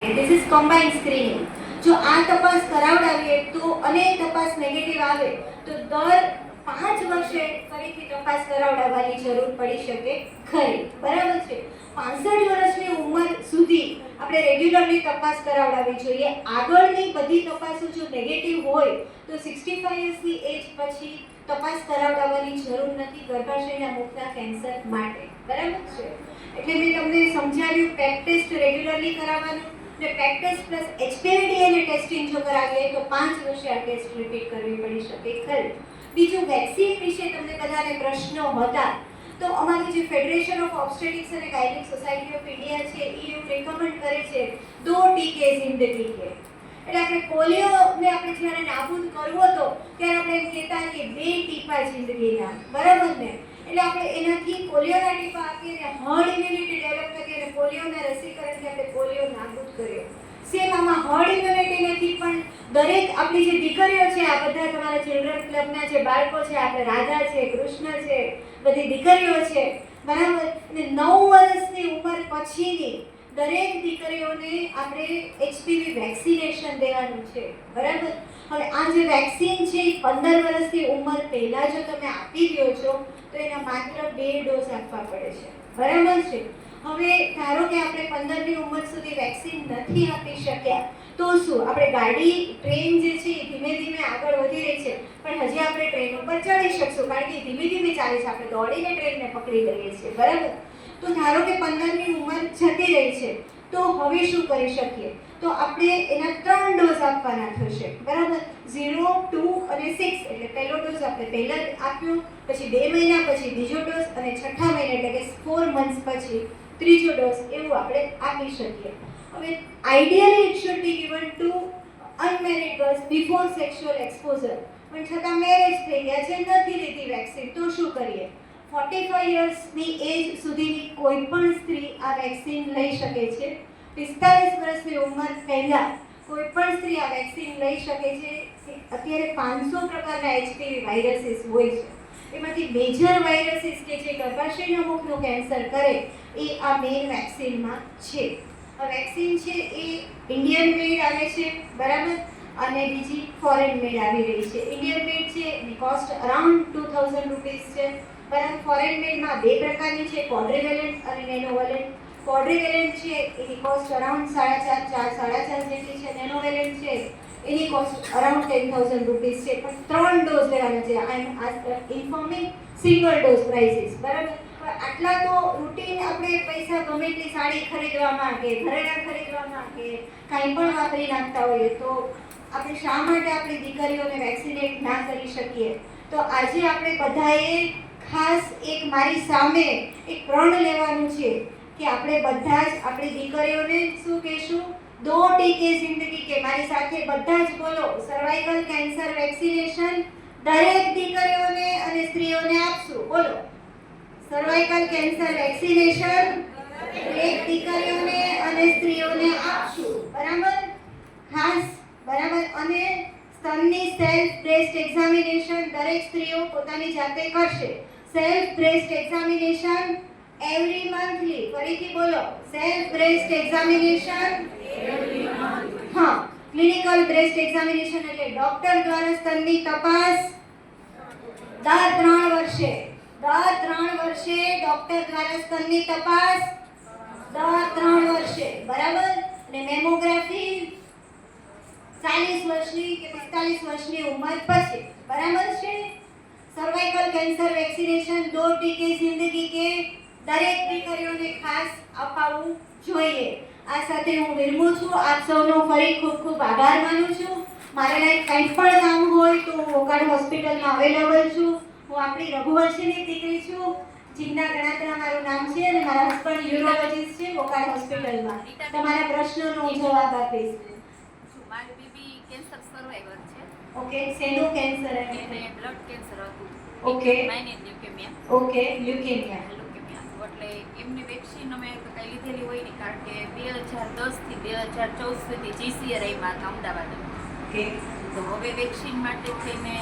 This is combined screening. જો આ તપાસ કરાવડાવીએ તો અને તપાસ નેગેટિવ આવે તો દર 5 વર્ષે ફરીથી તપાસ કરાવડાવવાની જરૂર પડી શકે ખરી. બરાબર છે? 65 વર્ષની ઉંમર સુધી આપણે રેગ્યુલરલી તપાસ કરાવડાવવી જોઈએ. આગળની બધી તપાસો જો નેગેટિવ હોય તો 65 યર્સની એજ પછી તપાસ કરાવડાવવાની જરૂર નથી ગર્ભાશયના મુખના કેન્સર માટે. બરાબર છે? એટલે મેં તમને સમજાવ્યું પેક ટેસ્ટ રેગ્યુલરલી કરાવવાનું ને pap test plus HPV DNA testing જો કરાવીએ તો 5 વર્ષે આ ટેસ્ટ રિપીટ કરવી પડી શકે ખરી. બીજું વેક્સિન વિશે તમને બધાને પ્રશ્નો હતા તો અમારી જે ફેડરેશન ઓફ ઓબ્સ્ટેટિક્સ અને ગાયનેક સોસાયટી ઓફ ઇન્ડિયા છે એ એવું રેકમેન્ડ કરે છે 2 ટીકે જિંદગી કે. એટલે આપણે પોલિયોને આપણે જ્યારે નાબૂદ કરવો હતો ત્યારે આપણે એમ કહેતા કે 2 ટીપા જિંદગીના. બરાબર ને? એટલે આપણે એનાથી પોલિયોના ટીપા આપીએ ને હર્ડ ઇમ્યુનિટી ડેવલપ કરીએ અને પોલિયોના રસીકરણથી આપણે પોલિયો નાબૂદ કર્યો. સેમ આમાં હર્ડ ઇમ્યુનિટીથી પણ દરેક આપણી જે દીકરીઓ છે આ બધા તમારા ચિલ્ડ્રન ક્લબના જે બાળકો છે આપણે રાધા છે, કૃષ્ણ છે, બધી દીકરીઓ છે. બરાબર? અને 9 વર્ષની ઉંમર પછીની દરેક દીકરીઓને આપણે HPV વેક્સિનેશન દેવાનું છે. બરાબર? હવે આ જે વેક્સિન છે 15 વર્ષની ઉંમર પહેલા જો તમે આપી દો છો તો એના માત્ર 2 ડોઝ આપવા પડે છે. બરાબર છે? હવે ધારો કે આપણે 15ની ઉંમર સુધી વેક્સિન નથી આપી શક્યા તો શું? આપણે ગાડી ટ્રેન જે છે એ ધીમે ધીમે આગળ વધી રહી છે પણ હજી આપણે ટ્રેન ઉપર ચડી શકશું કારણ કે ધીમે ધીમે ચાલે છે. આપણે દોડીને ટ્રેનને પકડી લઈએ છીએ. બરાબર? તો ધારો કે 15ની ઉંમર જતી રહી છે તો હવે શું કરી શકીએ? તો આપણે એના 3 ડોઝ આપવાના થશે. બરાબર? 0, 2 અને 6. એટલે પહેલો ડોઝ આપણે પહેલા આપ્યો, પછી 2 મહિના પછી બીજો ડોઝ અને 6થા મહિને એટલે કે 4 મંથ્સ પછી ત્રીજો ડોઝ એવું આપણે આપી શકીએ. હવે ideally it should be given to unmarried girls before sexual exposure. પણ છતાં મેરેજ થઈ ગયા છે નથી લીધી વેક્સિન તો શું કરીએ? 45 યર્સની એજ સુધીની કોઈ પણ સ્ત્રી આ વેક્સિન લઈ શકે છે. 45 વર્ષની ઉંમર પહેલા કોઈ પણ સ્ત્રી આ વેક્સિન લઈ શકે છે. અત્યારે 500 પ્રકારના HPV વાયરસીસ હોય છે. એમાંથી મેજર વાયરસીસ કે જે ગર્ભાશયના મુખનું કેન્સર કરે એ આ મેઇન વેક્સિનમાં છે. આ વેક્સિન છે એ ઇન્ડિયન મેડ આવે છે. બરાબર? અને બીજી ફોરેન મેડ આવી રહી છે. ઇન્ડિયન મેડ છે એની કોસ્ટ અરાઉન્ડ 2000 રૂપીસ છે. બરાબર? ફોરેન મેડમાં 2 પ્રકારની છે, ક્વોડ્રિવેલન્ટ અને નેનોવેલન્ટ. ક્વોડ્રિવેલન્ટ છે એની કોસ્ટ અરાઉન્ડ 4.5 જેટલી છે. નેનોવેલન્ટ છે એની કોસ્ટ અરાઉન્ડ 10,000 રૂપીસ છે. પણ 3 ડોઝ લેવાના છે. આઈ એમ ઇન્ફોર્મિંગ સિંગલ ડોઝ પ્રાઇસીસ. બરાબર? આટલા તો રૂટીન આપણે પૈસા ગમે એટલી સાડી ખરીદવામાં કે ઘરેણા ખરીદવામાં કે કાંઈ પણ વાપરી નાખતા હોઈએ તો આપણે શા માટે આપણી દીકરીઓને વેક્સિનેટ ના કરી શકીએ? તો આજે આપણે બધાએ ખાસ એક મારી સામે એક પ્રણ લેવાનું છે કે આપણે બધા જ આપણી દીકરીઓને શું કહેશું? 2 ટીકે જિંદગી કે. મારી સાથે બધા જ બોલો. સર્વાઇકલ કેન્સર વેક્સિનેશન દરેક દીકરીઓને અને સ્ત્રીઓને આપશું. બોલો. સર્વાઇકલ કેન્સર વેક્સિનેશન દરેક દીકરીઓને અને સ્ત્રીઓને આપશું. બરાબર? ખાસ. બરાબર? અને સ્તનની સેલ્ફ બ્રેસ્ટ એક્ઝામિનેશન દરેક સ્ત્રીઓ પોતાની જાતે કરશે. Self breast examination every monthly. ફરીથી બોલો. Self breast examination every month. હા. ક્લિનિકલ બ્રેસ્ટ એક્ઝામિનેશન એટલે ડોક્ટર દ્વારા સ્તનની તપાસ દર 3 વર્ષે. દર 3 વર્ષે ડોક્ટર દ્વારા સ્તનની તપાસ દર 3 વર્ષે. બરાબર? અને મેમોગ્રાફી 40 વર્ષની કે 45 વર્ષની ઉંમર પછી. બરાબર છે? સર્વાઇકલ કેન્સર વેક્સિનેશન 2 ટીકે જિંદગી કે દરેક દીકરીઓને ખાસ અપાવવું જોઈએ. આ સાથે હું વિરમું છું. આપ સૌનો ફરી ખૂબ ખૂબ આભાર માનું છું. મારે લાઈક કંઈ પણ કામ હોય તો હું વોકાડ હોસ્પિટલમાં અવેલેબલ છું. હું આપણી રઘુવંશીની દીકરી છું. જીજ્ઞા ગણાત્રા મારું નામ છે અને મારા હસબન્ડ યુરોલોજિસ્ટ છે વોકાડ હોસ્પિટલમાં. તમારા પ્રશ્નોનો હું જવાબ આપીશ. મારી બેબી કેન્સર સર્વાઈવર છે. ઓકે. શેનું કેન્સર? એને બ્લડ કેન્સર હતું. Okay. Minor leukaemia. Okay. Leukaemia. એટલે એમની વેક્સિન અમે કઈ લીધેલી હોય નહીં કારણ કે 2010 થી 2014 સુધી GCR માં હતા અમદાવાદમાં. ઓકે. તો હવે વેક્સિન માટે થઈને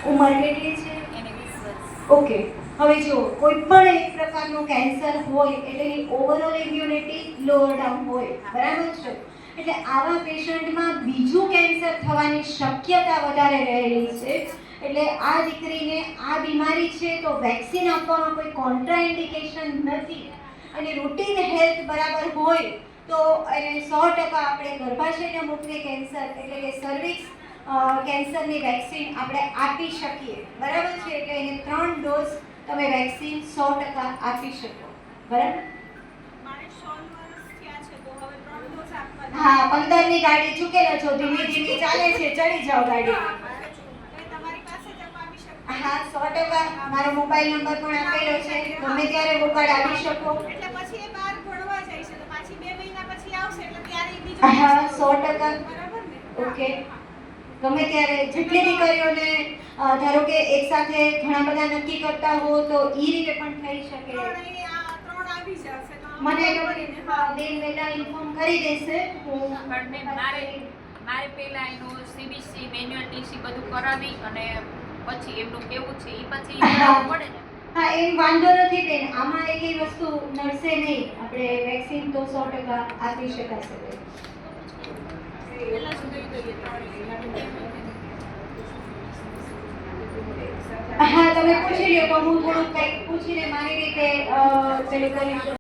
ઉંમર કેટલી છે? એને 20 વર્ષ. ઓકે. હવે જો કોઈ પણ એક પ્રકારનું કેન્સર હોય એટલે એની ઓવરઓલ ઇમ્યુનિટી લોઅર ડાઉન હોય. બરાબર છે? એટલે આવા પેશન્ટમાં બીજું કેન્સર થવાની શક્યતા વધારે રહેલી છે. એટલે આ દીકરીને આ બીમારી છે તો વેક્સિન આપવામાં કોઈ કોન્ટ્રાઇન્ડિકેશન નથી અને રૂટીન હેલ્થ બરાબર હોય તો એને 100% આપણે ગર્ભાશયના મુખની કેન્સર એટલે કે સર્વિક્સ કેન્સરની વેક્સિન આપણે આપી શકીએ. બરાબર છે? એટલે એને 3 ડોઝ તમે વેક્સિન 100% આપી શકો. બરાબર? મારે 16 વર્ષ થયા છે તો હવે 3 ડોઝ આપવાના. હા, 15ની ગાડી ચૂકેલા છો, ધીમે ધીમે ચાલે છે, ચડી જાઓ ગાડી. હવે તમારી પાસે જ આપી શકું. હા, 100%. મારો મોબાઈલ નંબર પણ આપેલો છે, ગમે ત્યારે વોકાડ આવી શકો. એટલે પછી એ બહાર ભણવા જાય છે તો પાછી 2 મહિના પછી આવશે એટલે ત્યારે ઈ બીજું હા, 100%. બરાબર ને? ઓકે. ગમે ત્યારે જેટલી દીકરીઓને ધારો કે એકસાથે ઘણા બધા નક્કી કરતા હો તો ઈ રીતે પણ થઈ શકે. 3 આવી જશે તો મને કરીને બેન વહેલા ઇન્ફોર્મ કરી દેશે. હું પણ મેમ મારે પહેલા એનું સીબીસી મેન્યુઅલ ટીસી બધું કરાવી અને પછી એમનું કેવું છે એ પછી કરાવવું પડે ને. હા, એમ વાંધો નથી બેન. આમાં એકેય વસ્તુ નડશે નહીં. આપણે વેક્સિન તો 100% આપી શકાશે. પહેલા સુધી દઈએ 3 હા, તમે પૂછી લ્યો તો હું થોડુંક કંઈક પૂછીને મારી રીતે પેલું કરીશ.